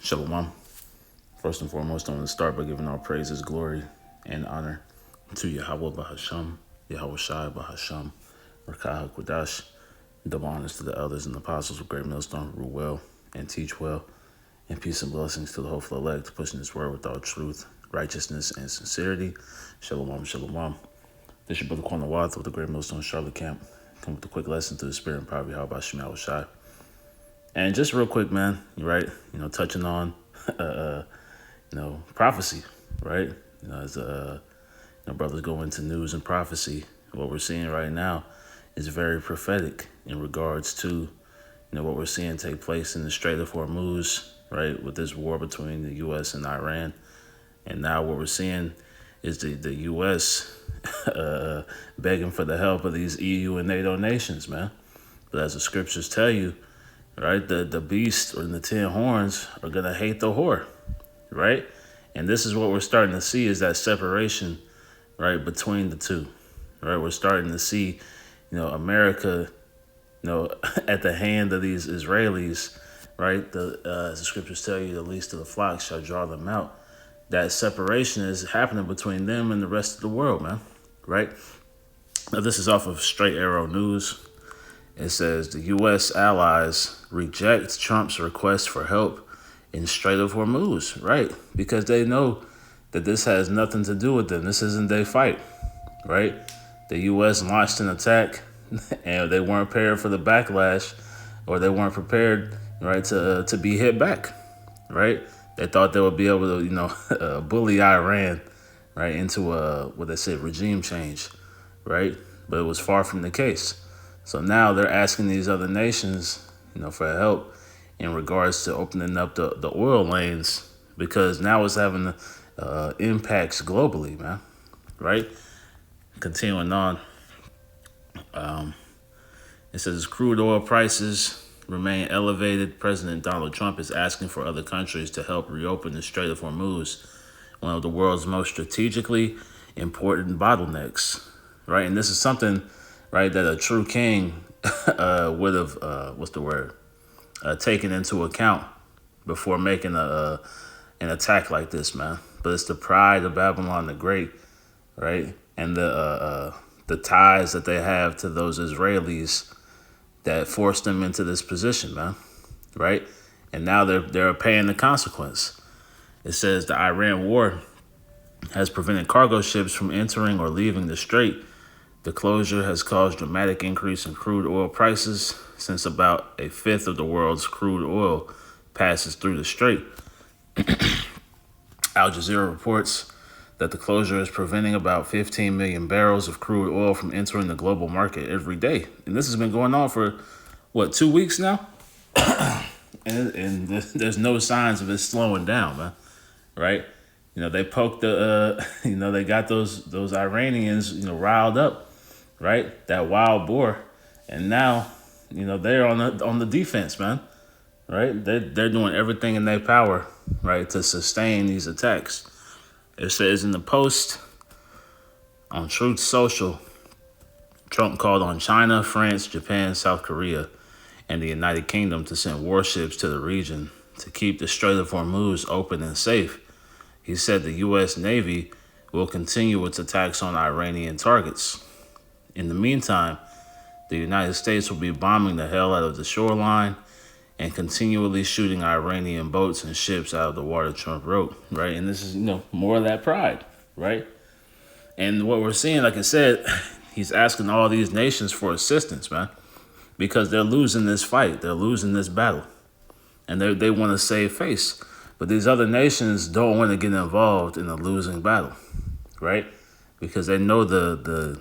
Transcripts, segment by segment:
Shalom. First and foremost, I want to start by giving all praises, glory, and honor to Yahweh Bahasham, Yahweh Shai Bahasham, Rakah HaKodash. Double honors to the elders and apostles of Great Millstone who rule well and teach well, and peace and blessings to the hopeful elect, pushing this word with all truth, righteousness, and sincerity. Shalom, shalom. This is your brother Quan Wath with the Great Millstone Charlotte Camp. Come with a quick lesson to the spirit and power of Yahweh Shai Shai. And just real quick, man, right? Touching on, prophecy, right? As brothers go into news and prophecy, what we're seeing right now is very prophetic in regards to, what we're seeing take place in the Strait of Hormuz, right? With this war between the U.S. and Iran, and now what we're seeing is the U.S. Begging for the help of these EU and NATO nations, man. But as the scriptures tell you, right, the beast or the 10 horns are going to hate the whore, right? And this is what we're starting to see is that separation, right, between the two, right? We're starting to see, America, at the hand of these Israelis, right? As the scriptures tell you, the least of the flock shall draw them out. That separation is happening between them and the rest of the world, man, right? Now, this is off of Straight Arrow News. It says the U.S. allies reject Trump's request for help in Strait of Hormuz, right? Because they know that this has nothing to do with them. This isn't their fight, right? The U.S. launched an attack, and they weren't prepared for the backlash, or they weren't prepared, right, to be hit back, right? They thought they would be able to, bully Iran, right, into what they said, regime change, right? But it was far from the case. So now they're asking these other nations, for help in regards to opening up the oil lanes, because now it's having impacts globally, man, right? Continuing on, it says crude oil prices remain elevated. President Donald Trump is asking for other countries to help reopen the Strait of Hormuz, one of the world's most strategically important bottlenecks, right? And this is something, right, that a true king would have, taken into account before making an attack like this, man. But it's the pride of Babylon the Great, right, and the ties that they have to those Israelis that forced them into this position, man, right? And now they're paying the consequence. It says the Iran war has prevented cargo ships from entering or leaving the strait. The closure has caused dramatic increase in crude oil prices since about a fifth of the world's crude oil passes through the strait. Al Jazeera reports that the closure is preventing about 15 million barrels of crude oil from entering the global market every day. And this has been going on for, 2 weeks now? and there's no signs of it slowing down, man, right? They poked they got those Iranians, riled up, right? That wild boar. And now, they're on the defense, man, right? They're doing everything in their power, right, to sustain these attacks. It says in the post on Truth Social, Trump called on China, France, Japan, South Korea, and the United Kingdom to send warships to the region to keep the Strait of Hormuz open and safe. He said the U.S. Navy will continue its attacks on Iranian targets. In the meantime, the United States will be bombing the hell out of the shoreline and continually shooting Iranian boats and ships out of the water, Trump wrote, right? And this is, more of that pride, right? And what we're seeing, like I said, he's asking all these nations for assistance, man, because they're losing this fight. They're losing this battle. And they want to save face. But these other nations don't want to get involved in a losing battle, right? Because they know the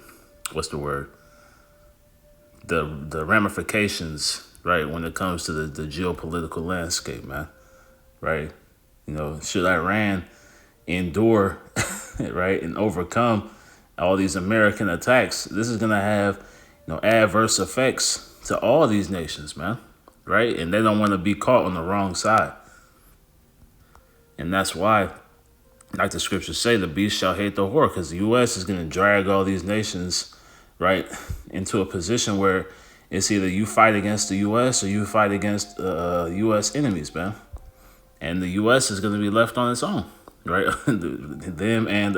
ramifications, right, when it comes to the geopolitical landscape, man, right? Should Iran endure, right, and overcome all these American attacks, this is going to have, adverse effects to all these nations, man, right? And they don't want to be caught on the wrong side. And that's why, like the scriptures say, the beast shall hate the whore, because the U.S. is going to drag all these nations, right, into a position where it's either you fight against the U.S. or you fight against U.S. enemies, man. and the U.S. is going to be left on its own, right? Them and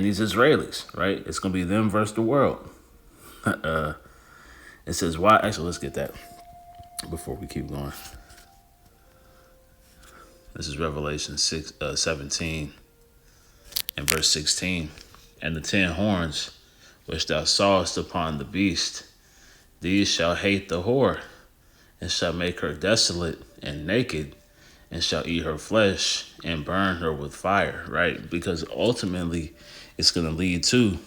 these Israelis, right? It's going to be them versus the world. It says why. Actually, let's get that before we keep going. This is Revelation 17 and verse 16. And the 10 horns which thou sawest upon the beast, these shall hate the whore, and shall make her desolate and naked, and shall eat her flesh and burn her with fire, right? Because ultimately it's going to lead to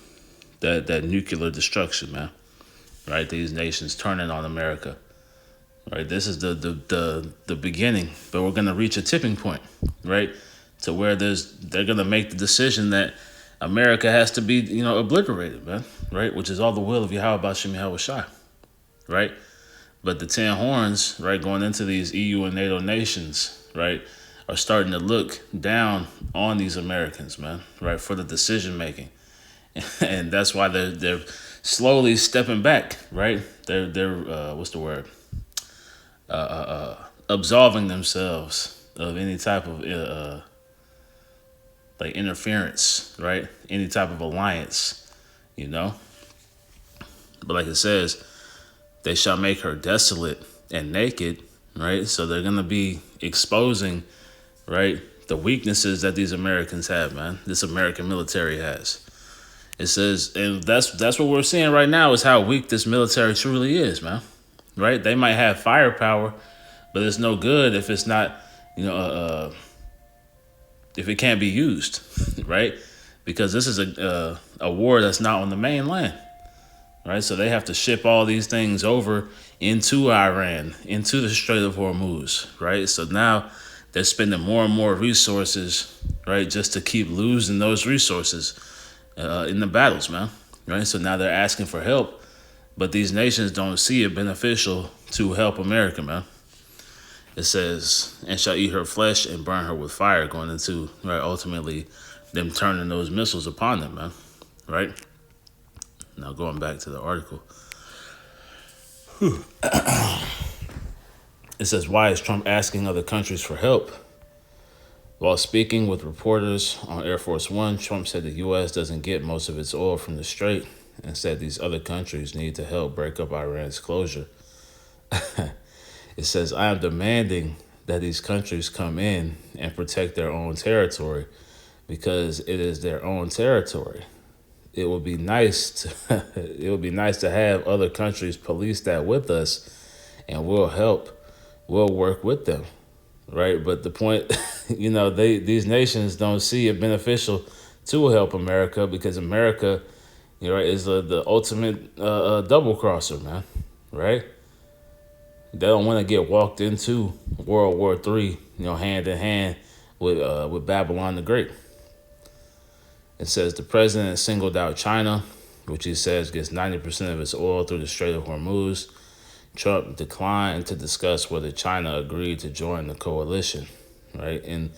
that nuclear destruction, man, right? These nations turning on America, right? This is the beginning, but we're going to reach a tipping point, right? To where they're going to make the decision that America has to be, obliterated, man, right? Which is all the will of Yahweh Bashim Yahweh Shai, right? But the 10 horns, right, going into these EU and NATO nations, right, are starting to look down on these Americans, man, right, for the decision making, and that's why they're slowly stepping back, right? They're what's the word? Absolving themselves of any type of like interference, right? Any type of alliance, But like it says, they shall make her desolate and naked, right? So they're going to be exposing, right, the weaknesses that these Americans have, man. This American military has. It says, and that's what we're seeing right now is how weak this military truly is, man. Right? They might have firepower, but it's no good if it's not, if it can't be used, right? Because this is a war that's not on the mainland. Right, so they have to ship all these things over into Iran, into the Strait of Hormuz, right? So now they're spending more and more resources, right, just to keep losing those resources in the battles, man, right? So now they're asking for help, but these nations don't see it beneficial to help America, man. It says, and shall eat her flesh and burn her with fire, going into, right, ultimately them turning those missiles upon them, man, right? Now going back to the article. It says, why is Trump asking other countries for help? While speaking with reporters on Air Force One, Trump said the U.S. doesn't get most of its oil from the Strait and said these other countries need to help break up Iran's closure. It says, I am demanding that these countries come in and protect their own territory because it is their own territory. It would be nice to have other countries police that with us, and we'll work with them, right? But the point, these nations don't see it beneficial to help America because America, right, is the ultimate double crosser, man, right? They don't want to get walked into World War III, hand in hand with Babylon the Great. It says the president singled out China, which he says gets 90% of its oil through the Strait of Hormuz. Trump declined to discuss whether China agreed to join the coalition, right? And,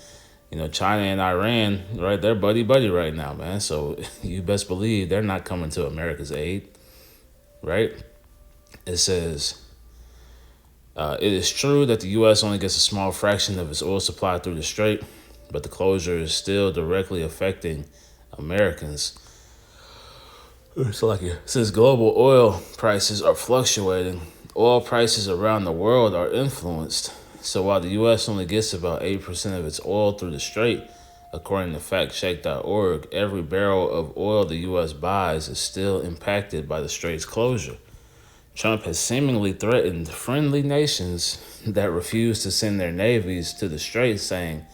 China and Iran, right, they're buddy-buddy right now, man. So you best believe they're not coming to America's aid, right? It says, it is true that the U.S. only gets a small fraction of its oil supply through the Strait, but the closure is still directly affecting Americans. Since global oil prices are fluctuating, oil prices around the world are influenced. So while the U.S. only gets about 8% of its oil through the Strait, according to factcheck.org, every barrel of oil the U.S. buys is still impacted by the Strait's closure. Trump has seemingly threatened friendly nations that refuse to send their navies to the Strait, saying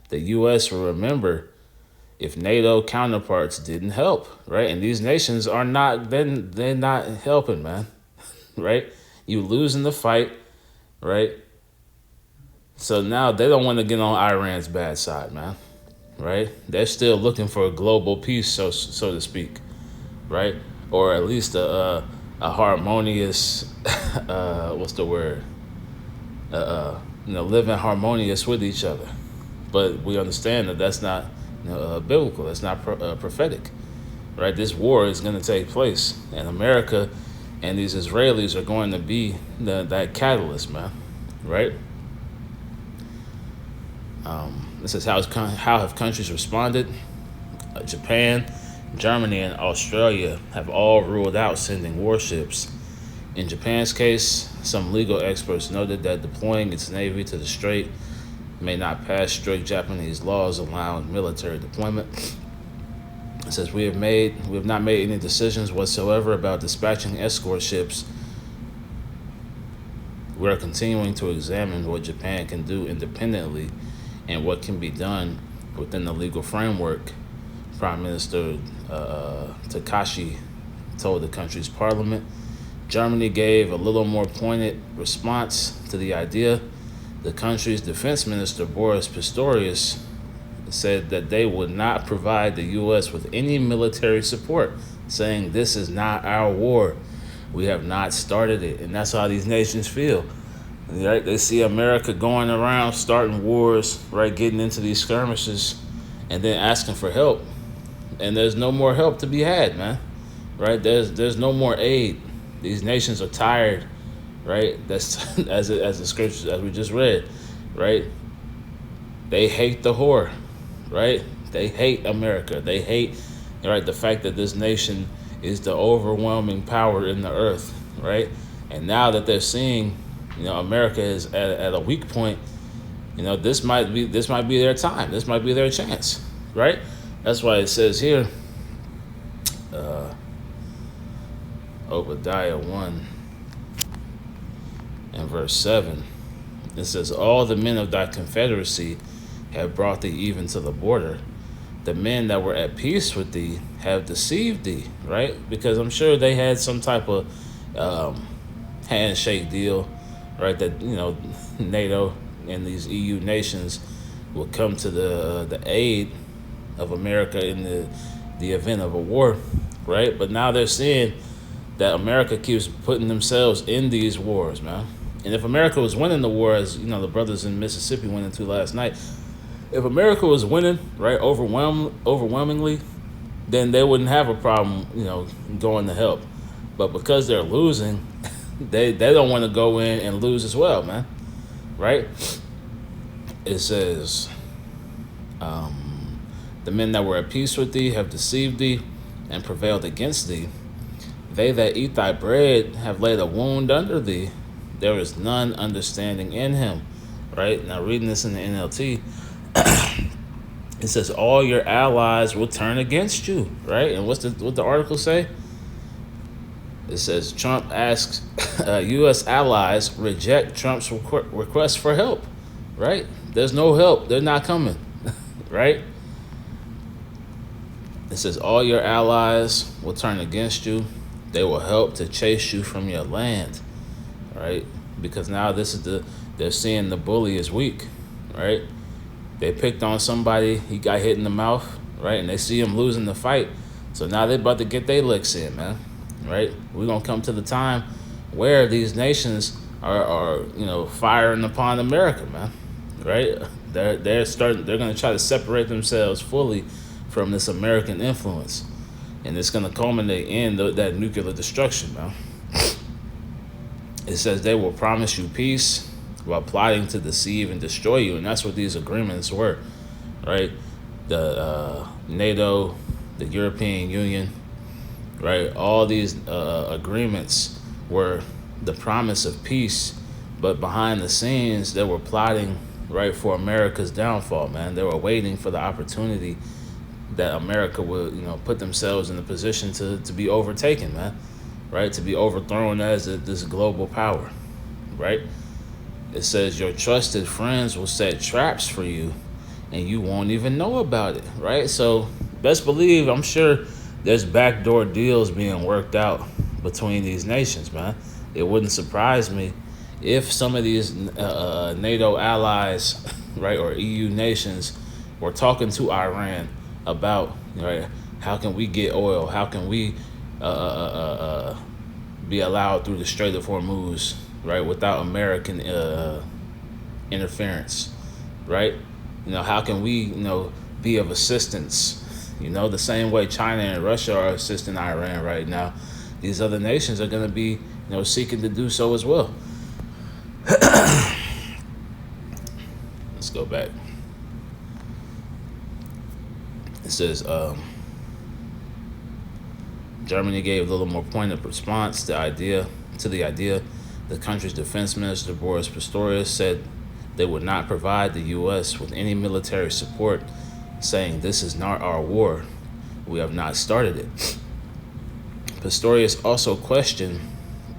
the U.S. will remember if NATO counterparts didn't help, right? And these nations are not, they're not helping, man, right? You losing the fight, right? So now they don't want to get on Iran's bad side, man, right? They're still looking for a global peace, so to speak, right? Or at least a harmonious, what's the word? Living harmonious with each other. But we understand that that's not biblical. That's not prophetic, right? This war is going to take place, and America and these Israelis are going to be that catalyst, man, right? This is how have countries responded. Japan, Germany, and Australia have all ruled out sending warships. In Japan's case, some legal experts noted that deploying its navy to the strait may not pass strict Japanese laws allowing military deployment. It says we have not made any decisions whatsoever about dispatching escort ships. We are continuing to examine what Japan can do independently and what can be done within the legal framework, Prime Minister Takashi told the country's parliament. Germany gave a little more pointed response to the idea. The country's defense minister, Boris Pistorius, said that they would not provide the U.S. with any military support, saying this is not our war. We have not started it. And that's how these nations feel. Right? They see America going around starting wars, right, getting into these skirmishes, and then asking for help. And there's no more help to be had, man. Right? There's no more aid. These nations are tired, right? That's as the scriptures as we just read, right? They hate the whore, right? They hate America. They hate, right, the fact that this nation is the overwhelming power in the earth, right? And now that they're seeing, America is at a weak point, this might be their time. This might be their chance, right? That's why it says here, Obadiah 1 and verse 7, it says, all the men of thy confederacy have brought thee even to the border. The men that were at peace with thee have deceived thee, right? Because I'm sure they had some type of handshake deal, right? That, NATO and these EU nations will come to the aid of America in the event of a war, right? But now they're seeing that America keeps putting themselves in these wars, man. And if America was winning the war, as the brothers in Mississippi went into last night, if America was winning, right, overwhelmingly, then they wouldn't have a problem, going to help. But because they're losing, they don't want to go in and lose as well, man, right? It says, the men that were at peace with thee have deceived thee and prevailed against thee. They that eat thy bread have laid a wound under thee. There is none understanding in him. Right? Now, reading this in the NLT, it says all your allies will turn against you. Right? And what the article say? It says Trump asks U.S. allies reject Trump's request for help. Right? There's no help. They're not coming. Right? It says all your allies will turn against you. They will help to chase you from your land, right? Because now they're seeing the bully is weak, right? They picked on somebody, he got hit in the mouth, right? And they see him losing the fight. So now they're about to get their licks in, man, right? We're going to come to the time where these nations are firing upon America, man, right? They're going to try to separate themselves fully from this American influence. And it's going to culminate in that nuclear destruction, man. It says they will promise you peace while plotting to deceive and destroy you. And that's what these agreements were, right? The NATO, the European Union, right? All these agreements were the promise of peace. But behind the scenes, they were plotting, right, for America's downfall, man. They were waiting for the opportunity that America would, put themselves in a position to be overtaken, man, right? To be overthrown as this global power, right? It says your trusted friends will set traps for you and you won't even know about it, right? So best believe, I'm sure there's backdoor deals being worked out between these nations, man. It wouldn't surprise me if some of these NATO allies, right, or EU nations were talking to Iran about, right, how can we get oil? How can we be allowed through the Strait of Hormuz, right, without American interference, right? How can we, be of assistance? The same way China and Russia are assisting Iran right now, these other nations are going to be, seeking to do so as well. Let's go back. It says Germany gave a little more pointed response to the idea. The country's defense minister Boris Pistorius said they would not provide the U.S. with any military support, saying this is not our war. We have not started it. Pistorius also questioned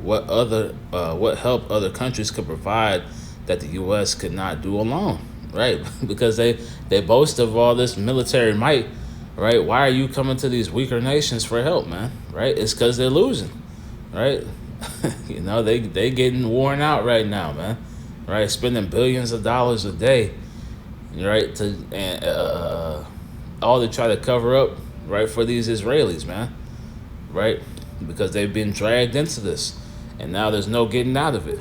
what help other countries could provide that the U.S. could not do alone, right? Because they boast of all this military might, right? Why are you coming to these weaker nations for help, man? Right? It's because they're losing, right? they getting worn out right now, man. Right? Spending billions of dollars a day, right? All to try to cover up, right, for these Israelis, man. Right? Because they've been dragged into this, and now there's no getting out of it.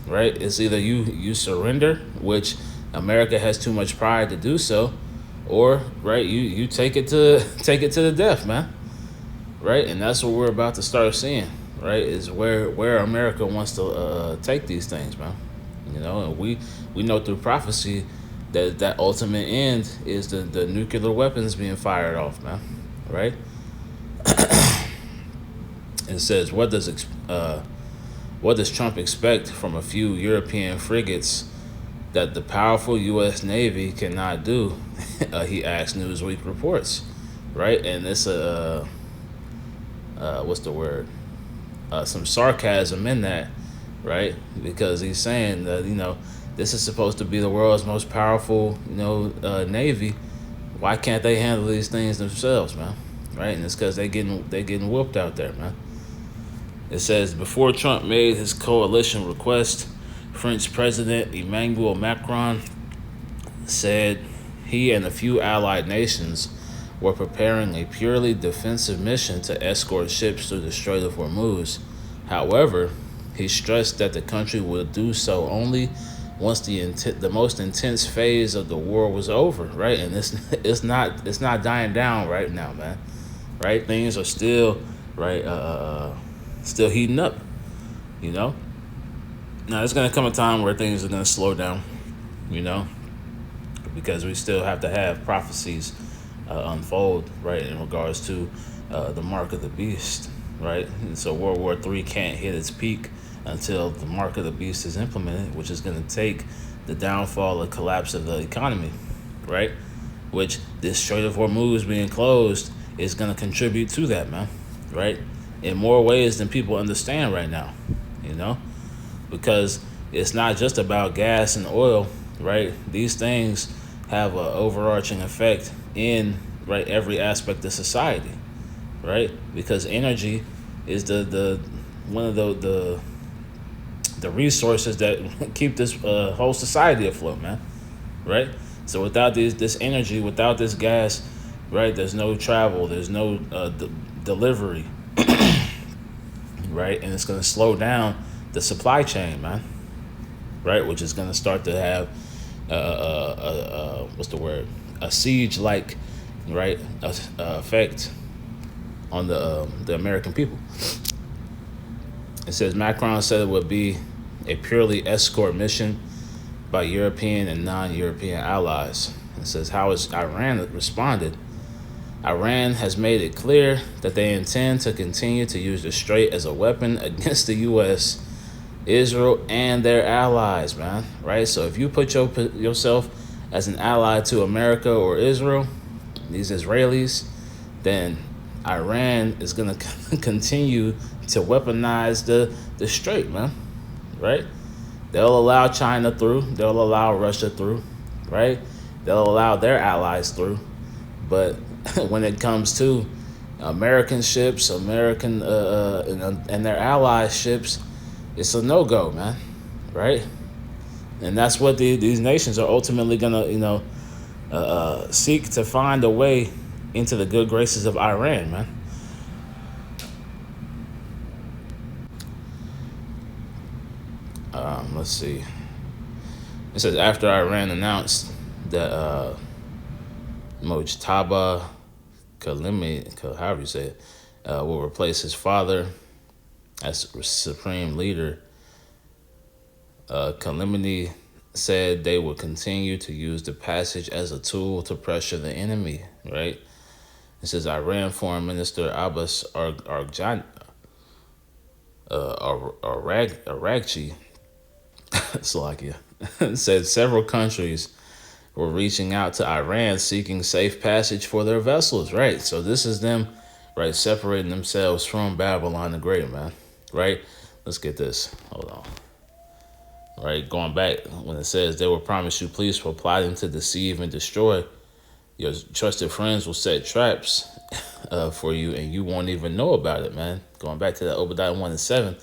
Right? It's either you surrender, which America has too much pride to do so, or right you take it to the death, man. Right? And that's what we're about to start seeing. Right? Is where America wants to take these things, man. And we know through prophecy that ultimate end is the nuclear weapons being fired off, man. Right? It says, what does Trump expect from a few European frigates that the powerful U.S. Navy cannot do? He asked Newsweek reports, right? And it's what's the word? Some sarcasm in that, right? Because he's saying that this is supposed to be the world's most powerful Navy. Why can't they handle these things themselves, man? Right? And it's because they getting whooped out there, man. It says, before Trump made his coalition request, French President Emmanuel Macron said he and a few allied nations were preparing a purely defensive mission to escort ships through the Strait of Hormuz. However, he stressed that the country would do so only once the most intense phase of the war was over, right? And it's not dying down right now, man. Right? Things are still still heating up, Now, there's going to come a time where things are going to slow down, because we still have to have prophecies unfold, right, in regards to the mark of the beast, right? And so World War III can't hit its peak until the mark of the beast is implemented, which is going to take the downfall or collapse of the economy, right? Which this Strait of Hormuz being closed is going to contribute to that, man, right? In more ways than people understand right now, because it's not just about gas and oil, right? These things have an overarching effect in every aspect of society, right? Because energy is the one of the resources that keep this whole society afloat, man, right? So without this energy, without this gas, right, there's no travel, there's no delivery, right? And it's going to slow down the supply chain, man, right? Which is going to start to have what's the word? A siege-like, right, effect on the American people. It says Macron said it would be a purely escort mission by European and non-European allies. It says how has Iran responded. Iran has made it clear that they intend to continue to use the Strait as a weapon against the U.S., Israel, and their allies, man, right? So if you put yourself as an ally to America or Israel, these Israelis, then Iran is going to continue to weaponize the Strait, man, right? They'll allow China through. They'll allow Russia through, right? They'll allow their allies through. But when it comes to American ships, and their allies' ships, it's a no-go, man, right? And that's what these nations are ultimately gonna, seek to find a way into the good graces of Iran, man. Let's see. It says after Iran announced that Mojtaba Khalimi, however you say it, will replace his father as supreme leader, Khamenei said they would continue to use the passage as a tool to pressure the enemy, right? It says Iran Foreign Minister Abbas Aragchi, Slovakia, said several countries were reaching out to Iran seeking safe passage for their vessels. Right. So this is them, right, separating themselves from Babylon the Great, man. Right. Let's get this. Hold on. Right. Going back when it says they will promise you police for plotting to deceive and destroy. Your trusted friends will set traps for you and you won't even know about it, man. Going back to that Obadiah 1 and 7,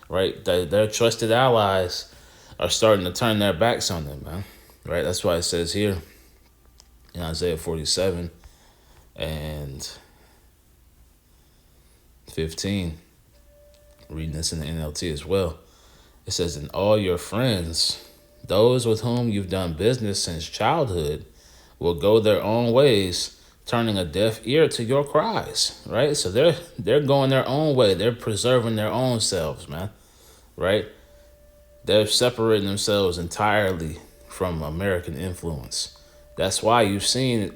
right? Their trusted allies are starting to turn their backs on them, man. Right? That's why it says here in Isaiah 47 and 15, reading this in the NLT as well. It says, and all your friends, those with whom you've done business since childhood, will go their own ways, turning a deaf ear to your cries, right? So they're going their own way. They're preserving their own selves, man, right? They're separating themselves entirely from American influence. That's why you've seen in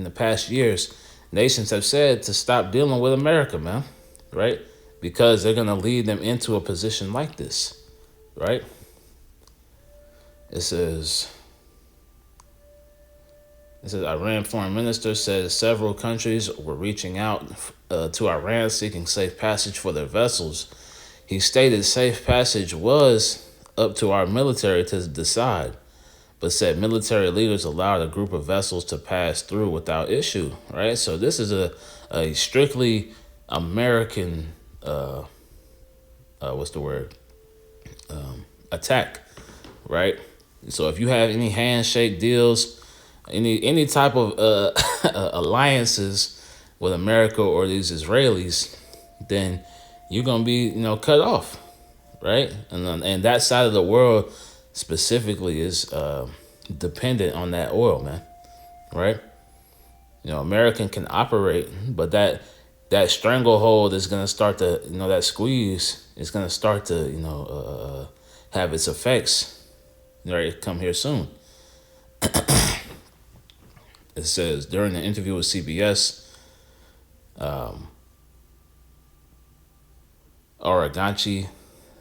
the past years, nations have said to stop dealing with America, man, right? Because they're going to lead them into a position like this, right? It says, Iran foreign minister said several countries were reaching out to Iran seeking safe passage for their vessels. He stated safe passage was up to our military to decide, but said military leaders allowed a group of vessels to pass through without issue, right? So this is a strictly American, attack, right? So if you have any handshake deals, any type of alliances with America or these Israelis, then you're gonna be cut off, right? And that side of the world specifically is dependent on that oil, man, right? American can operate, but that stranglehold is gonna start to that squeeze is gonna start to have its effects, right? Come here soon. It says during the interview with CBS, Aragchi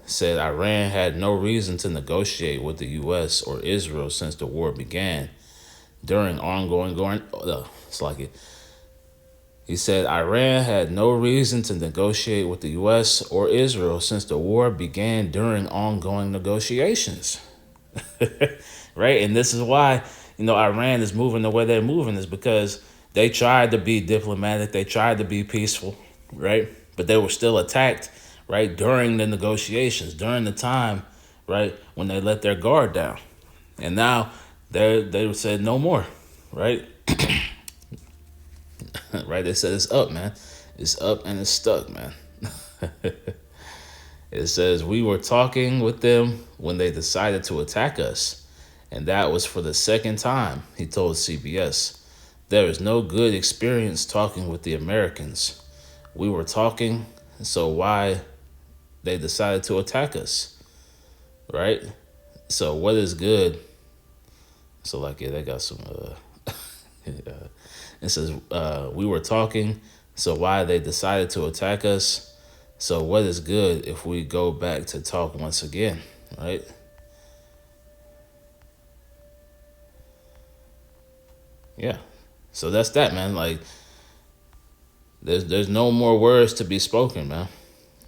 said Iran had no reason to negotiate with the U.S. or Israel since the war began. He said Iran had no reason to negotiate with the U.S. or Israel since the war began during ongoing negotiations. Right? And this is why, Iran is moving the way they're moving, is because they tried to be diplomatic. They tried to be peaceful, right? But they were still attacked, right? During the negotiations, during the time, right? When they let their guard down. And now they said no more, right? Right? They said it's up, man. It's up and it's stuck, man. It says, we were talking with them when they decided to attack us. And that was for the second time, he told CBS. There is no good experience talking with the Americans. We were talking, so why they decided to attack us, right? So what is good? So they got some, it says, we were talking, so why they decided to attack us. So what is good if we go back to talk once again, right? Yeah. So that's that, man. Like, there's no more words to be spoken, man.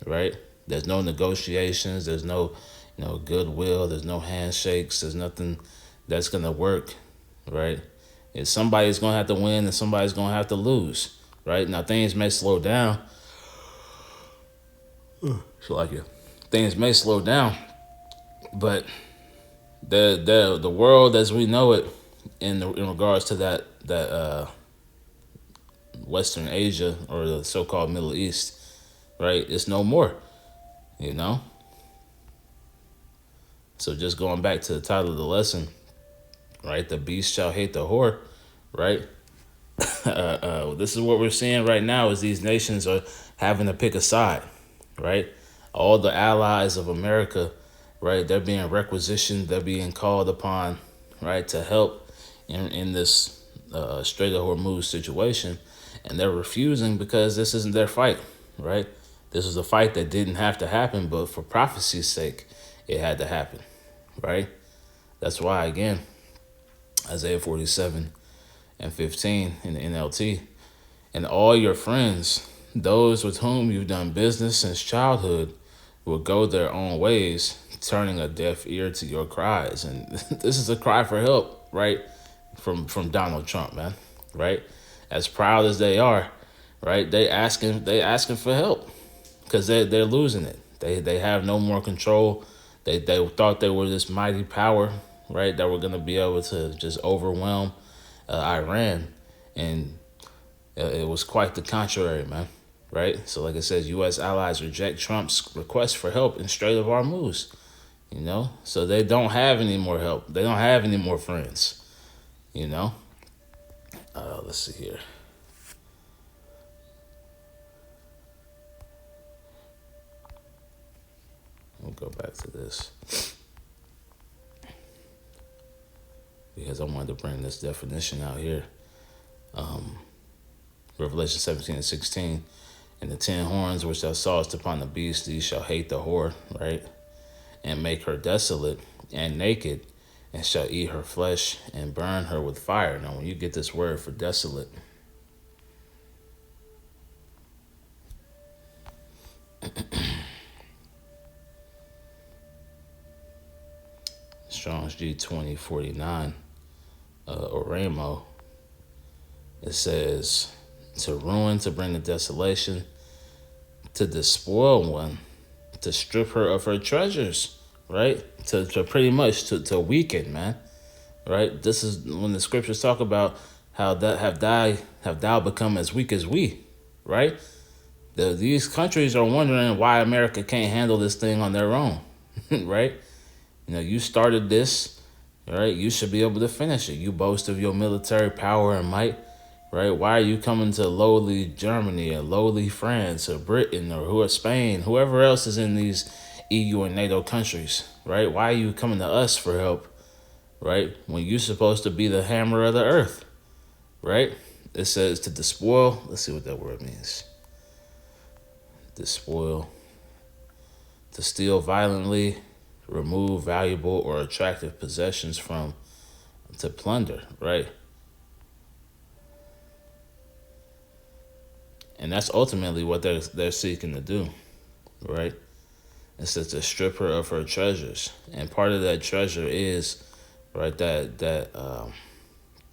Right? There's no negotiations. There's no, goodwill. There's no handshakes. There's nothing that's gonna work, right? And somebody's gonna have to win and somebody's gonna have to lose, right? Now things may slow down. Things may slow down, but the world as we know it in regards to that Western Asia or the so-called Middle East, right? It's no more, So just going back to the title of the lesson, right? The beast shall hate the whore, right? This is what we're seeing right now is these nations are having to pick a side, right? All the allies of America, right? They're being requisitioned. They're being called upon, right, to help in this Strait of Hormuz situation. and they're refusing because this isn't their fight, right? This was a fight that didn't have to happen, but for prophecy's sake, it had to happen, right? That's why, again, Isaiah 47 and 15 in the NLT, and all your friends, those with whom you've done business since childhood, will go their own ways, turning a deaf ear to your cries. And this is a cry for help, right? From Donald Trump, man, right? As proud as they are, right? They asking for help because they're losing it. They have no more control. They thought they were this mighty power, right? That were gonna be able to just overwhelm Iran, and it was quite the contrary, man. Right? So, like I said, U.S. allies reject Trump's request for help in Strait of Hormuz. You know, so they don't have any more help. They don't have any more friends. You know. Let's see here. We'll go back to this because I wanted to bring this definition out here. Revelation 17 and 16. And the 10 horns which thou sawest upon the beast, these shall hate the whore, right? And make her desolate and naked, and shall eat her flesh and burn her with fire. Now, when you get this word for desolate, Strong's G2049, or Ramo, it says to ruin, to bring the desolation, to despoil one, to strip her of her treasures, right? To pretty much to weaken, man. Right? This is when the scriptures talk about how that have thou become as weak as we, right? These countries are wondering why America can't handle this thing on their own, right? You know, you started this, right? You should be able to finish it. You boast of your military power and might, right? Why are you coming to lowly Germany or lowly France or Britain or Spain, whoever else is in these EU and NATO countries, right? Why are you coming to us for help, right? When you're supposed to be the hammer of the earth, right? It says to despoil. Let's see what that word means. Despoil. To steal violently, remove valuable or attractive possessions from, to plunder, right? And that's ultimately what they're seeking to do, right? It says to strip her of her treasures, and part of that treasure is, right, that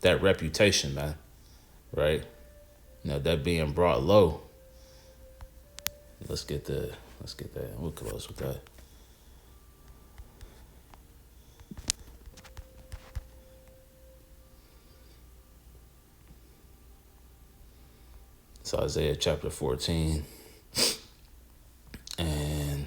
reputation, man, right? You know, that being brought low. Let's get that. We'll close with that. So Isaiah chapter 14, and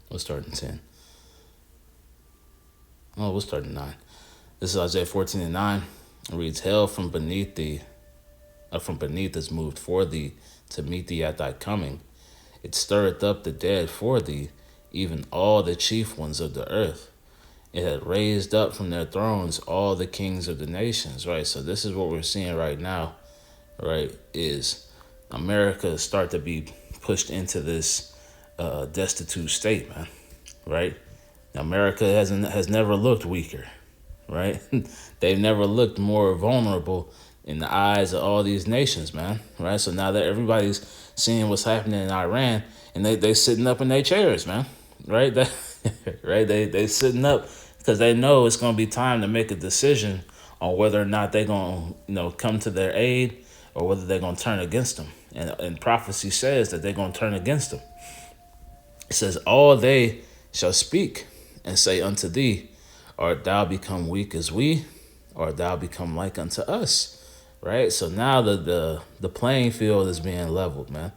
we'll start in 10. Oh, we'll start in 9. This is Isaiah 14 and 9. It reads, hell from beneath is moved for thee, to meet thee at thy coming. It stirreth up the dead for thee, even all the chief ones of the earth. It had raised up from their thrones all the kings of the nations, right? So this is what we're seeing right now, right? Is America start to be pushed into this destitute state, man, right? America has never looked weaker, right? They've never looked more vulnerable in the eyes of all these nations, man, right? So now that everybody's seeing what's happening in Iran, and they sitting up in their chairs, man, right? Right? They sitting up because they know it's gonna be time to make a decision on whether or not they're gonna come to their aid or whether they're gonna turn against them. And prophecy says that they're gonna turn against them. It says, all they shall speak and say unto thee, art thou become weak as we, or art thou become like unto us? Right? So now the playing field is being leveled, man.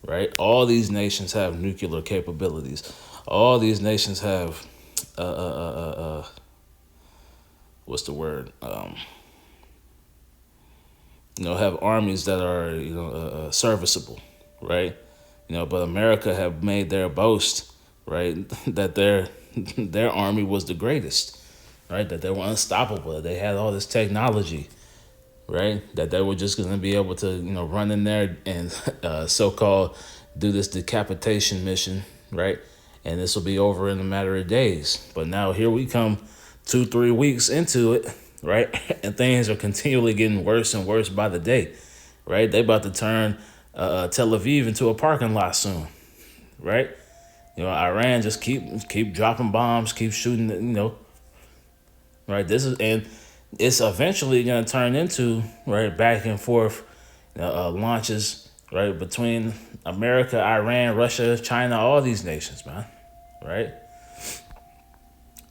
Right? All these nations have nuclear capabilities. All these nations have what's the word? Have armies that are serviceable, right? But America have made their boast, right, that their army was the greatest, right, that they were unstoppable, that they had all this technology, right, that they were just going to be able to, run in there and so-called do this decapitation mission, right, and this will be over in a matter of days. But now here we come 2-3 weeks into it, right, and things are continually getting worse and worse by the day, right. They about to turn Tel Aviv into a parking lot soon, right. Iran just keep dropping bombs, keep shooting, right. It's eventually gonna turn into, right, back and forth launches, right, between America, Iran, Russia, China, all these nations, man, right.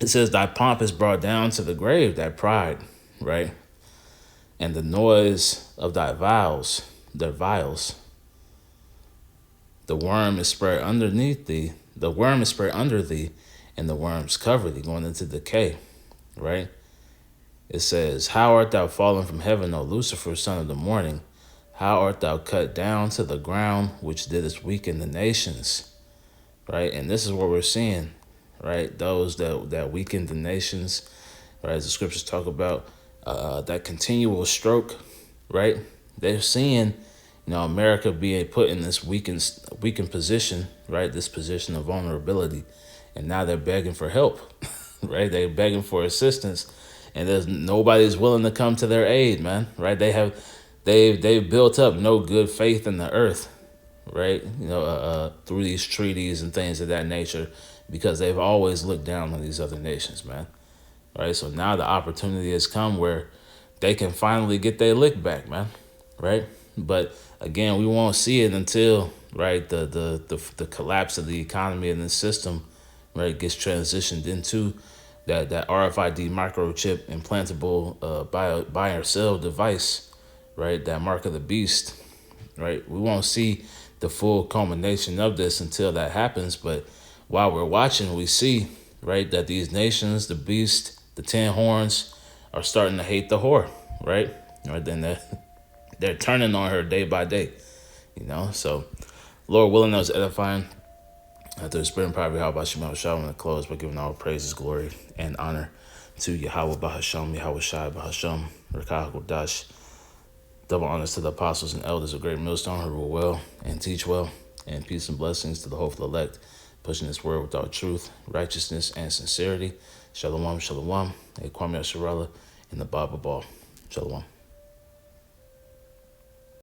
It says thy pomp is brought down to the grave, thy pride, right, and the noise of thy vials, their vials. The worm is spread underneath thee. The worm is spread under thee, and the worms cover thee, going into decay, right? It says, how art thou fallen from heaven, O Lucifer, son of the morning? How art thou cut down to the ground, which didst weaken the nations, right? And this is what we're seeing, right? Those that weaken the nations, right? As the scriptures talk about, that continual stroke, right? They're seeing, America being put in this weakened position, right? This position of vulnerability. And now they're begging for help, right? They're begging for assistance, and there's nobody's willing to come to their aid, man, right? They've built up no good faith in the earth, right? Through these treaties and things of that nature, because they've always looked down on these other nations, man. Right? So now the opportunity has come where they can finally get their lick back, man. Right? But again, we won't see it until, right, the collapse of the economy and the system, right, gets transitioned into that RFID microchip implantable buy or sell device, right, that mark of the beast, right. We won't see the full culmination of this until that happens. But while we're watching, we see, right, that these nations, the beast, the 10 horns, are starting to hate the whore, right? Right, then they're turning on her day by day, So, Lord willing, that was edifying. After the spirit and power, how about Shema Shalom, and close by giving all praises, glory, and honor to Yahweh Bahasham, Yahweh Shai Bahasham, Rekah Kodash. Double honors to the apostles and elders of Great Millstone who rule well and teach well, and peace and blessings to the hopeful elect, pushing this word without truth, righteousness, and sincerity. Shalom, shalom, Kwame Sharala, and the Baba Ball. Shalom.